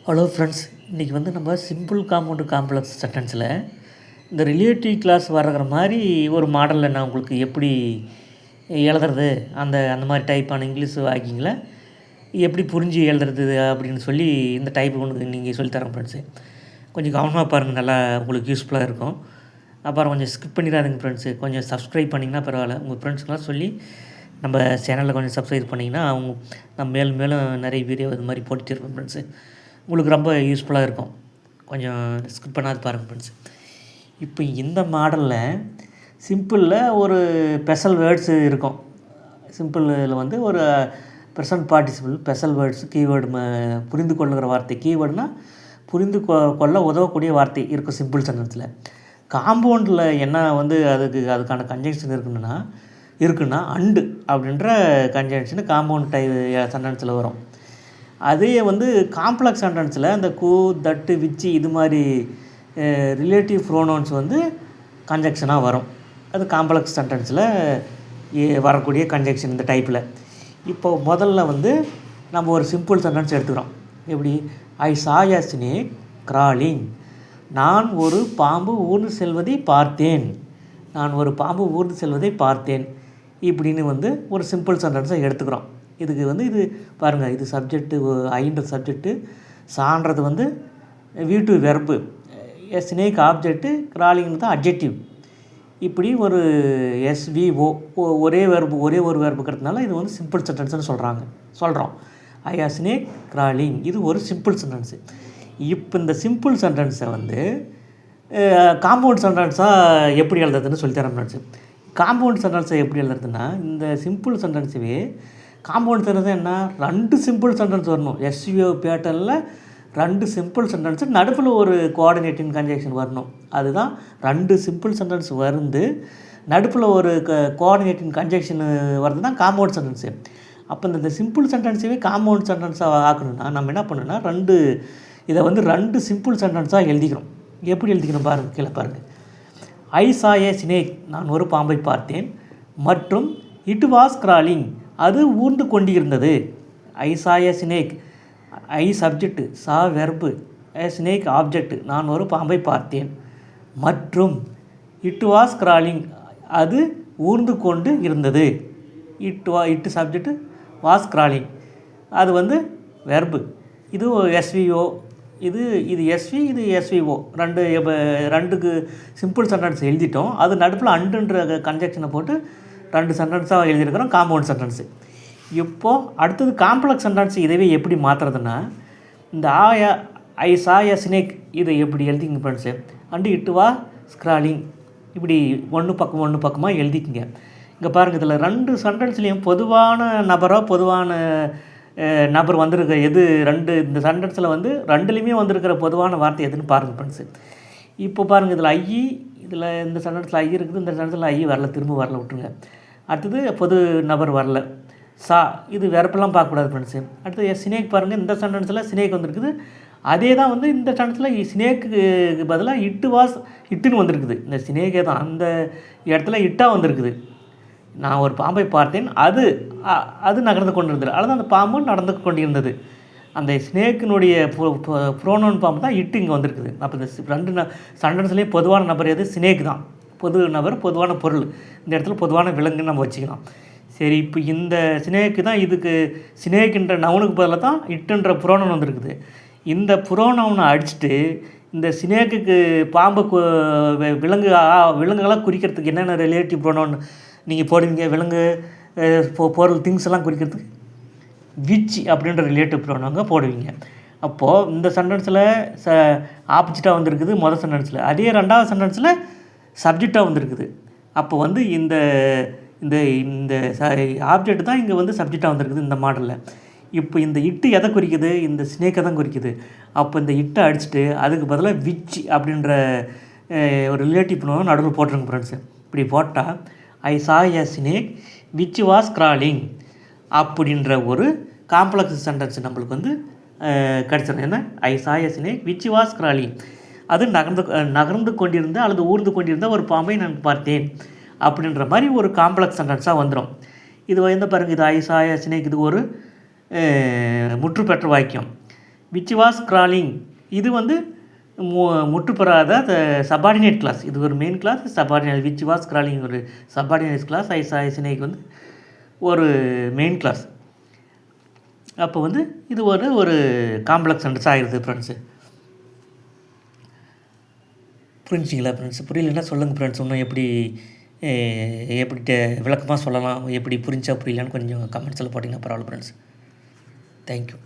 Hello friends, இன்றைக்கி வந்து நம்ம சிம்பிள் காம்பவுண்டு காம்ப்ளெக்ஸ் சென்டென்ஸில் இந்த ரிலேட்டிவ் கிளாஸ் வர்ற மாதிரி ஒரு மாடலில் நான் உங்களுக்கு எப்படி எழுதுறது அந்த அந்த மாதிரி டைப்பான இங்கிலீஷ் வாக்கிங்கில் எப்படி புரிஞ்சு எழுதுறது அப்படின்னு சொல்லி இந்த டைப் ஒன்று நீங்கள் சொல்லித்தரேன் ஃப்ரெண்ட்ஸு. கொஞ்சம் கவனமாக பாருங்கள், நல்லா உங்களுக்கு யூஸ்ஃபுல்லாக இருக்கும். அப்புறம் கொஞ்சம் ஸ்கிப் பண்ணிடாதுங்க ஃப்ரெண்ட்ஸு. கொஞ்சம் சப்ஸ்கிரைப் பண்ணிங்கன்னா பரவாயில்ல. உங்கள் ஃப்ரெண்ட்ஸ்க்கெலாம் சொல்லி நம்ம சேனலில் கொஞ்சம் சப்ஸ்கிரைப் பண்ணிங்கன்னா அவங்க நம்ம மேலும் மேலும் நிறைய வீடியோ இது மாதிரி போட்டுட்டு இருப்போம் ஃப்ரெண்ட்ஸு. உங்களுக்கு ரொம்ப யூஸ்ஃபுல்லாக இருக்கும். கொஞ்சம் ஸ்கிப் பண்ணாது பாருங்கள் ஃப்ரெண்ட்ஸ். இப்போ இந்த மாடலில் சிம்பிளில் ஒரு ஸ்பெஷல் வேர்ட்ஸு இருக்கும். சிம்பிளில் வந்து ஒரு present participle special words keyword புரிந்து கொள்ளுகிற வார்த்தை. கீவேர்டுனால் புரிந்து கொள்ள உதவக்கூடிய வார்த்தை இருக்கும் சிம்பிள் சென்டென்ஸில். காம்பவுண்டில் என்ன வந்து அதுக்கான கன்ஜங்ஷன் இருக்குன்னா அண்டு அப்படின்ற கன்ஜங்ஷன் காம்பவுண்ட் சென்டென்ஸில் வரும். அதே வந்து காம்ப்ளெக்ஸ் சென்டென்ஸில் அந்த கு, தட்டு, விச்சு இது மாதிரி ரிலேட்டிவ் ப்ரோனவுன்ஸ் வந்து கன்ஜங்ஷனாக வரும். அது காம்ப்ளெக்ஸ் சென்டென்ஸில் வரக்கூடிய கன்ஜங்ஷன் இந்த டைப்பில். இப்போது முதல்ல வந்து நம்ம ஒரு சிம்பிள் சென்டென்ஸ் எடுத்துக்கிறோம். எப்படி? ஐ சா எ ஸ்னேக் கிராலிங். நான் ஒரு பாம்பு ஊர்ந்து செல்வதை பார்த்தேன். நான் ஒரு பாம்பு ஊர்ந்து செல்வதை பார்த்தேன் இப்படின்னு வந்து ஒரு சிம்பிள் சென்டென்ஸை எடுத்துக்கிறோம். இதுக்கு வந்து இது பாருங்கள், இது சப்ஜெக்ட்டு, ஐன்ற சப்ஜெக்ட்டு, சான்றது வந்து V2 வெர்பு, ஸ்னேக் ஆப்ஜெக்ட்டு, கிராலிங்கிறது அட்ஜெக்டிவ். இப்படி ஒரு SVO ஒரே ஒரு வெர்புக்கிறதுனால இது வந்து சிம்பிள் சென்டென்ஸ்னு சொல்கிறோம். ஐ ஆ ஸ்னேக் கிராலிங், இது ஒரு சிம்பிள் சென்டென்ஸு. இப்போ இந்த சிம்பிள் சென்டென்ஸை வந்து காம்பவுண்ட் சென்டென்ஸாக எப்படி எழுதுறதுன்னு சொல்லித்தரேன் ஃப்ரெண்ட்ஸு. காம்பவுண்ட் சென்டென்ஸை எப்படி எழுதுறதுன்னா, இந்த சிம்பிள் சென்டென்ஸுவே காம்பவுண்ட் சென்டென்ஸ் என்ன, 2 சிம்பிள் சென்டென்ஸ் வரணும். SVO பேட்டர்னில் 2 சிம்பிள் சென்டென்ஸு, நடுவில் ஒரு கோஆர்டினேட்டிங் கன்ஜங்ஷன் வரணும். அதுதான் 2 சிம்பிள் சென்டென்ஸ் வந்து நடுவில் ஒரு கோஆர்டினேட்டிங் கன்ஜங்ஷன் வருது தான் காம்பவுண்ட் சென்டென்ஸு. அப்போ இந்த சிம்பிள் சென்டென்ஸையே காம்பவுண்ட் சென்டென்ஸாக ஆக்கணும்னா நம்ம என்ன பண்ணணும்னா இதை வந்து 2 சிம்பிள் சென்டென்ஸாக எழுதிக்கிறோம். எப்படி எழுதிக்கணும் பாருங்கள், கீழே பாருங்கள். ஐ சா எ ஸ்னேக், நான் ஒரு பாம்பை பார்த்தேன், மற்றும் இட் வாஸ் கிராலிங், அது ஊர்ந்து கொண்டிருந்தது. ஐ சா எ ஸ்னேக், ஐ சப்ஜெக்ட், சா வெர்பு, எ ஸ்னேக் ஆப்ஜெக்ட், நான் ஒரு பாம்பை பார்த்தேன், மற்றும் வாஸ் கிராலிங், அது ஊர்ந்து கொண்டு இருந்தது. இட்டு சப்ஜெக்ட், வாஸ் கிராலிங் அது வந்து வெர்பு. இது SVO, இது SV, இது SVO. ரெண்டுக்கு சிம்பிள் சென்டென்ஸ் எழுதிட்டோம். அது நடுப்பில் அண்டுன்ற கன்ஜெக்ஷனை போட்டு 2 சென்டென்ஸாக எழுதியிருக்கிறோம் காம்பவுண்ட் சென்டென்ஸு. இப்போது அடுத்தது காம்ப்ளெக்ஸ் சென்டென்ஸ். இதுவே எப்படி மாற்றுறதுன்னா, இந்த ஐ சா எ ஸ்னேக் இதை எப்படி எழுதிங்க ஃப்ரெண்ட்ஸு, அண்டு இட்டு வா ஸ்க்ராலிங் இப்படி ஒன்று பக்கமாக எழுதிக்கிங்க. இங்கே பாருங்கள், இதில் 2 சென்டென்ஸ்லேயும் பொதுவான நபர் வந்திருக்க எது, இந்த சென்டென்ஸில் வந்து 2லேயுமே வந்திருக்கிற பொதுவான வார்த்தை எதுன்னு பாருங்கள் ஃப்ரெண்ட்ஸு. இப்போ பாருங்கள், இதில் இந்த சென்டென்ஸில் ஐ இருக்குது, இந்த சென்டென்ஸில் ஐ வரல, திரும்ப வரல, விட்டுருங்க. அடுத்தது பொது நபர் வரல. சா, இது வெறுப்பெல்லாம் பார்க்கக்கூடாது ஃப்ரெண்ட்ஸு. அடுத்தது ஸ்னேக் பாருங்கள், இந்த சென்டென்ஸில் ஸ்னேக் வந்திருக்குது. அதே தான் வந்து இந்த சென்டென்ஸில் ஸ்னேக்கு பதிலாக இட்டுன்னு வந்திருக்குது. இந்த ஸ்னேக்கே தான் அந்த இடத்துல இட்டாக வந்திருக்குது. நான் ஒரு பாம்பை பார்த்தேன், அது நகர்ந்து கொண்டிருந்தது. அதுதான் அந்த பாம்பு நடந்து கொண்டிருந்தது. அந்த ஸ்னேக்கினுடைய ப்ரோனவுன் பாம்பு தான் இட்டு இங்கே வந்திருக்குது. அப்போ இந்த 2 சென்டென்ஸ்லேயே பொதுவான நபர் எது, ஸ்னேக் தான். பொது நபர், பொதுவான பொருள். இந்த இடத்துல பொதுவான விலங்குன்னு நம்ம வச்சுக்கலாம். சரி, இப்போ இந்த ஸ்னேக்கு தான், இதுக்கு ஸ்னேக்குன்ற நவுனுக்கு பதிலாக தான் இட்டுன்ற புரோனவுன் வந்திருக்குது. இந்த புரோனவுனை அடிச்சுட்டு இந்த ஸ்னேக்குக்கு பாம்பு விலங்குகளாக குறிக்கிறதுக்கு என்னென்ன ரிலேட்டிவ் ப்ரோனவுன் நீங்கள் போடுவீங்க? விலங்கு, பொருள், திங்ஸ் எல்லாம் குறிக்கிறதுக்கு விச் அப்படின்ற ரிலேட்டிவ் ப்ரோனவுங்க போடுவீங்க. அப்போது இந்த சென்டென்ஸில் ஆப்போசிட்டாக வந்திருக்குது முதல் சென்டென்ஸில். அதே 2வது சென்டென்ஸில் சப்ஜெக்டாக வந்திருக்குது. அப்போ வந்து இந்த இந்த இந்த ஆப்ஜெக்ட் தான் இங்கே வந்து சப்ஜெக்டாக வந்திருக்குது இந்த மாடலில். இப்போ இந்த இட்டு எதை குறிக்குது? இந்த ஸ்னேக்கை தான் குறிக்குது. அப்போ இந்த இட்டை அடிச்சுட்டு அதுக்கு பதிலாக விச் அப்படின்ற ஒரு ரிலேட்டிவ் ப்ரோனவுன் நடுவில் போட்டுருங்க ஃப்ரெண்ட்ஸு. இப்படி போட்டால் ஐ சா எ ஸ்னேக் விச் வாஸ் கிராலிங் அப்படின்ற ஒரு காம்ப்ளெக்ஸ் சென்டென்ஸ் நம்மளுக்கு வந்து கிடச்சிடும். என்ன? ஐ சா எ ஸ்னேக் விச் வாஸ் கிராலிங், அது நகர்ந்து கொண்டிருந்த அல்லது ஊர்ந்து கொண்டிருந்த ஒரு பாம்பை நான் பார்த்தேன் அப்படின்ற மாதிரி ஒரு காம்ப்ளெக்ஸ் சென்டென்ஸாக வந்துடும். இது வந்து பாருங்கள், இது ஐ சா எ ஸ்னேக், இது ஒரு முற்று பெற்ற வாக்கியம். விச் வாஸ் கிராலிங் இது வந்து முற்றுப்பெறாத சபார்டினேட் கிளாஸ். இது ஒரு main clause, subordinate. Which was crawling ஒரு சபார்டினேட் கிளாஸ், ஐ சா ஸ்னேக் வந்து ஒரு மெயின் கிளாஸ். அப்போ வந்து இது ஒரு காம்ப்ளெக்ஸ் சென்டென்ஸ் ஆகிடுது ஃப்ரெண்ட்ஸு. புரிஞ்சிங்களா ஃப்ரெண்ட்ஸ்? புரியலன்னா சொல்லுங்கள் ஃப்ரெண்ட்ஸ். இன்னும் எப்படி விளக்கமாக சொல்லலாம், எப்படி புரிஞ்சா புரியலான்னு கொஞ்சம் கமெண்ட்ஸில் போட்டிங்கன்னா பரவாயில்ல ஃப்ரெண்ட்ஸ். தேங்க்யூ.